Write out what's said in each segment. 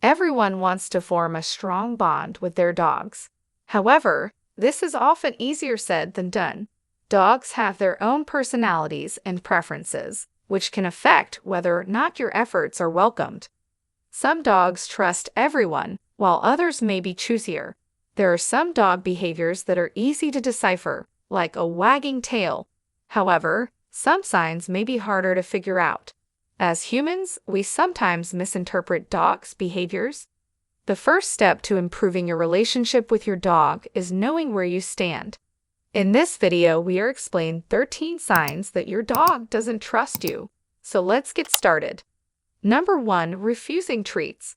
Everyone wants to form a strong bond with their dogs. However, this is often easier said than done. Dogs have their own personalities and preferences, which can affect whether or not your efforts are welcomed. Some dogs trust everyone, while others may be choosier. There are some dog behaviors that are easy to decipher, like a wagging tail. However, some signs may be harder to figure out. As humans, we sometimes misinterpret dogs' behaviors. The first step to improving your relationship with your dog is knowing where you stand. In this video, we are explaining 13 signs that your dog doesn't trust you. So let's get started. Number 1. Refusing treats.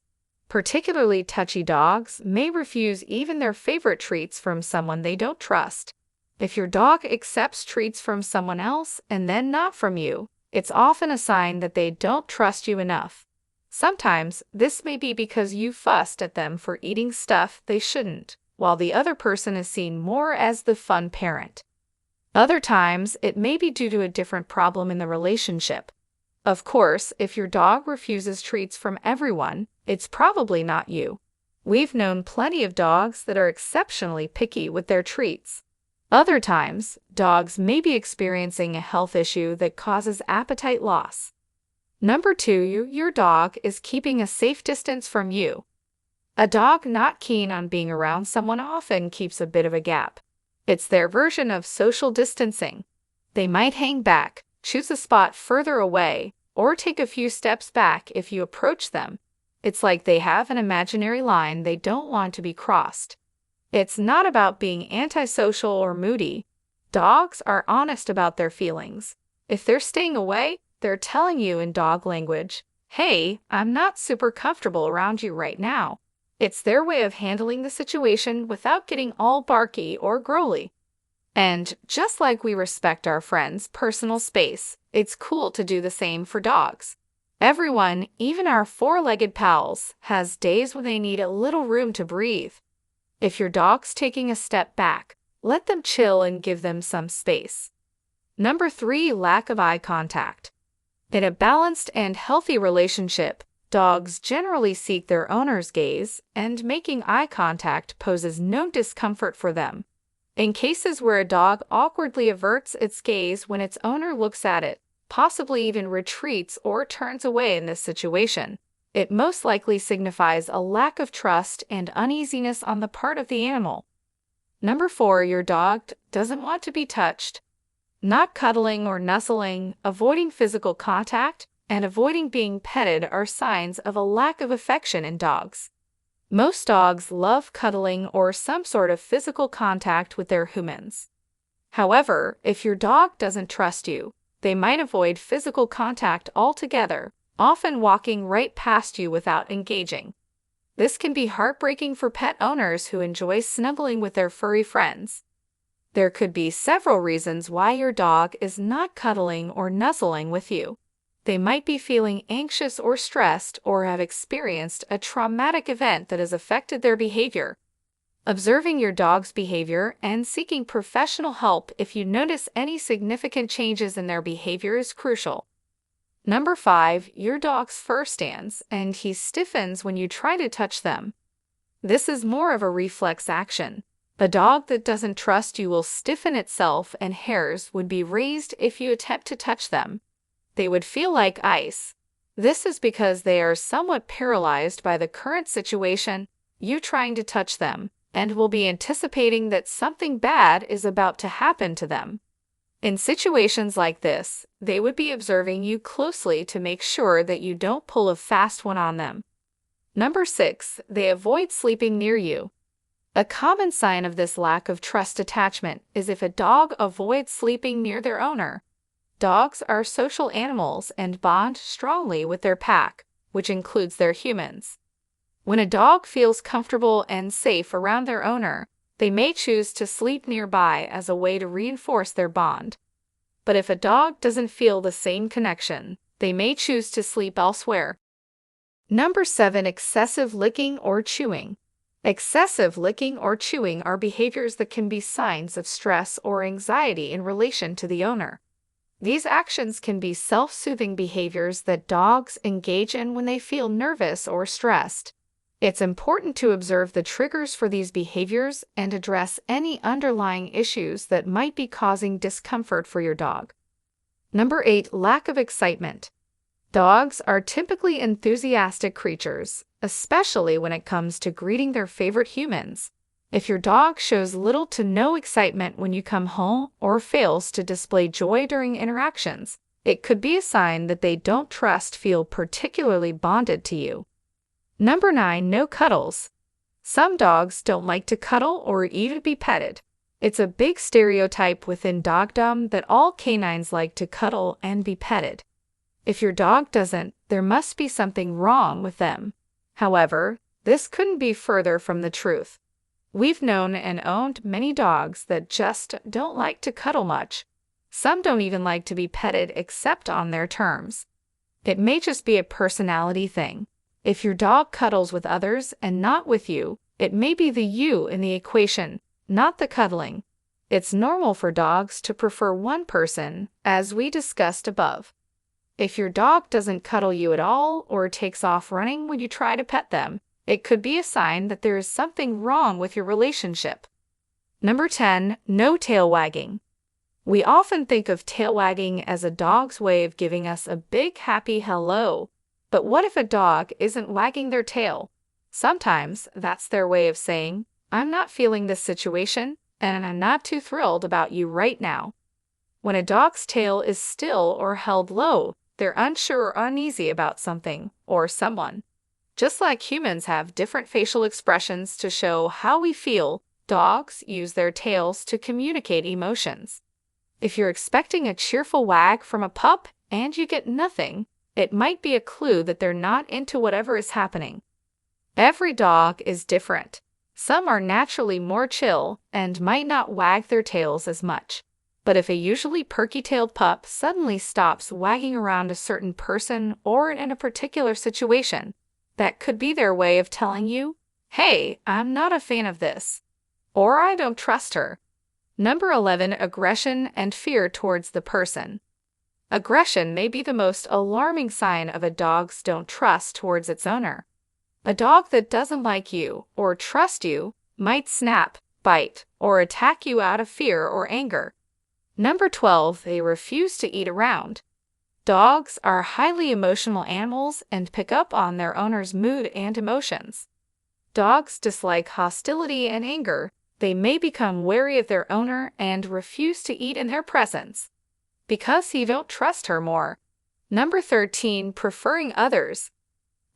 Particularly touchy dogs may refuse even their favorite treats from someone they don't trust. If your dog accepts treats from someone else and then not from you, it's often a sign that they don't trust you enough. Sometimes, this may be because you fussed at them for eating stuff they shouldn't, while the other person is seen more as the fun parent. Other times, it may be due to a different problem in the relationship. Of course, if your dog refuses treats from everyone, it's probably not you. We've known plenty of dogs that are exceptionally picky with their treats. Other times, dogs may be experiencing a health issue that causes appetite loss. Number 2, your dog is keeping a safe distance from you. A dog not keen on being around someone often keeps a bit of a gap. It's their version of social distancing. They might hang back, choose a spot further away, or take a few steps back if you approach them. It's like they have an imaginary line they don't want to be crossed. It's not about being antisocial or moody. Dogs are honest about their feelings. If they're staying away, they're telling you in dog language, "Hey, I'm not super comfortable around you right now." It's their way of handling the situation without getting all barky or growly. And just like we respect our friends' personal space, it's cool to do the same for dogs. Everyone, even our four-legged pals, has days when they need a little room to breathe. If your dog's taking a step back, let them chill and give them some space. Number 3, lack of eye contact. In a balanced and healthy relationship, dogs generally seek their owner's gaze, and making eye contact poses no discomfort for them. In cases where a dog awkwardly averts its gaze when its owner looks at it, possibly even retreats or turns away in this situation, it most likely signifies a lack of trust and uneasiness on the part of the animal. Number 4, your dog doesn't want to be touched. Not cuddling or nuzzling, avoiding physical contact, and avoiding being petted are signs of a lack of affection in dogs. Most dogs love cuddling or some sort of physical contact with their humans. However, if your dog doesn't trust you, they might avoid physical contact altogether, often walking right past you without engaging. This can be heartbreaking for pet owners who enjoy snuggling with their furry friends. There could be several reasons why your dog is not cuddling or nuzzling with you. They might be feeling anxious or stressed or have experienced a traumatic event that has affected their behavior. Observing your dog's behavior and seeking professional help if you notice any significant changes in their behavior is crucial. Number 5, your dog's fur stands and he stiffens when you try to touch them. This is more of a reflex action. A dog that doesn't trust you will stiffen itself and hairs would be raised if you attempt to touch them. They would feel like ice. This is because they are somewhat paralyzed by the current situation, you trying to touch them, and will be anticipating that something bad is about to happen to them. In situations like this, they would be observing you closely to make sure that you don't pull a fast one on them. Number 6, they avoid sleeping near you. A common sign of this lack of trust attachment is if a dog avoids sleeping near their owner. Dogs are social animals and bond strongly with their pack, which includes their humans. When a dog feels comfortable and safe around their owner, they may choose to sleep nearby as a way to reinforce their bond. But if a dog doesn't feel the same connection, they may choose to sleep elsewhere. Number 7, excessive licking or chewing. Excessive licking or chewing are behaviors that can be signs of stress or anxiety in relation to the owner. These actions can be self-soothing behaviors that dogs engage in when they feel nervous or stressed. It's important to observe the triggers for these behaviors and address any underlying issues that might be causing discomfort for your dog. Number 8, lack of excitement. Dogs are typically enthusiastic creatures, especially when it comes to greeting their favorite humans. If your dog shows little to no excitement when you come home or fails to display joy during interactions, it could be a sign that they don't feel particularly bonded to you. Number 9, no cuddles. Some dogs don't like to cuddle or even be petted. It's a big stereotype within dogdom that all canines like to cuddle and be petted. If your dog doesn't, there must be something wrong with them. However, this couldn't be further from the truth. We've known and owned many dogs that just don't like to cuddle much. Some don't even like to be petted except on their terms. It may just be a personality thing. If your dog cuddles with others and not with you, it may be the you in the equation, not the cuddling. It's normal for dogs to prefer one person, as we discussed above. If your dog doesn't cuddle you at all or takes off running when you try to pet them, it could be a sign that there is something wrong with your relationship. Number 10, no tail wagging. We often think of tail wagging as a dog's way of giving us a big happy hello. But what if a dog isn't wagging their tail? Sometimes that's their way of saying, I'm not feeling this situation, and I'm not too thrilled about you right now. When a dog's tail is still or held low, they're unsure or uneasy about something or someone. Just like humans have different facial expressions to show how we feel, dogs use their tails to communicate emotions. If you're expecting a cheerful wag from a pup and you get nothing, it might be a clue that they're not into whatever is happening. Every dog is different. Some are naturally more chill and might not wag their tails as much. But if a usually perky-tailed pup suddenly stops wagging around a certain person or in a particular situation, that could be their way of telling you, hey, I'm not a fan of this, or I don't trust her. Number 11, aggression and fear towards the person. Aggression may be the most alarming sign of a dog's don't trust towards its owner. A dog that doesn't like you or trust you might snap, bite, or attack you out of fear or anger. Number 12, they refuse to eat around. Dogs are highly emotional animals and pick up on their owner's mood and emotions. Dogs dislike hostility and anger. They may become wary of their owner and refuse to eat in their presence because you don't trust her more. Number 13, preferring others.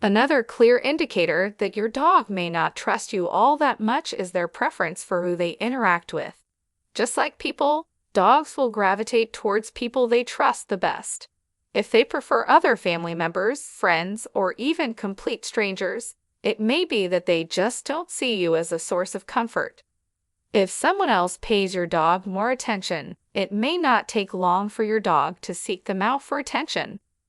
Another clear indicator that your dog may not trust you all that much is their preference for who they interact with. Just like people, dogs will gravitate towards people they trust the best. If they prefer other family members, friends, or even complete strangers, it may be that they just don't see you as a source of comfort. If someone else pays your dog more attention, it may not take long for your dog to seek them out for attention.